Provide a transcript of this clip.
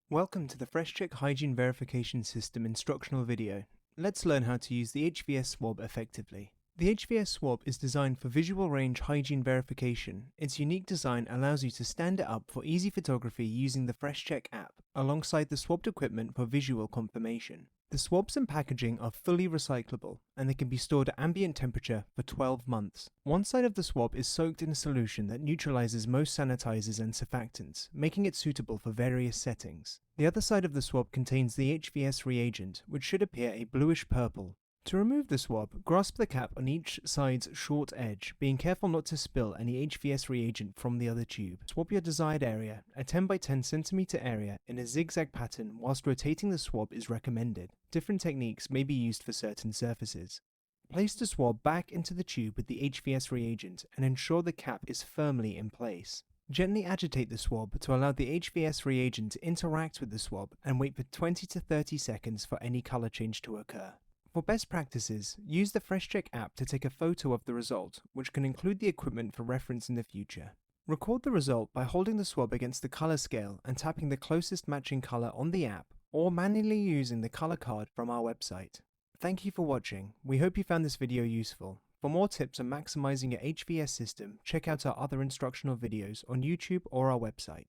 Welcome to the FreshCheck Hygiene Verification System instructional video. Let's learn how to use the HVS Swab effectively. The HVS Swab is designed for visual range hygiene verification. Its unique design allows you to stand it up for easy photography using the FreshCheck app, alongside the swabbed equipment for visual confirmation. The swabs and packaging are fully recyclable, and they can be stored at ambient temperature for 12 months. One side of the swab is soaked in a solution that neutralizes most sanitizers and surfactants, making it suitable for various settings. The other side of the swab contains the HVS reagent, which should appear a bluish purple. To remove the swab, grasp the cap on each side's short edge, being careful not to spill any HVS reagent from the other tube. Swab your desired area, a 10 by 10 cm area, in a zigzag pattern whilst rotating the swab is recommended. Different techniques may be used for certain surfaces. Place the swab back into the tube with the HVS reagent and ensure the cap is firmly in place. Gently agitate the swab to allow the HVS reagent to interact with the swab and wait for 20 to 30 seconds for any color change to occur. For best practices, use the FreshCheck app to take a photo of the result, which can include the equipment for reference in the future. Record the result by holding the swab against the color scale and tapping the closest matching color on the app, or manually using the color card from our website. Thank you for watching. We hope you found this video useful. For more tips on maximizing your HVS system, check out our other instructional videos on YouTube or our website.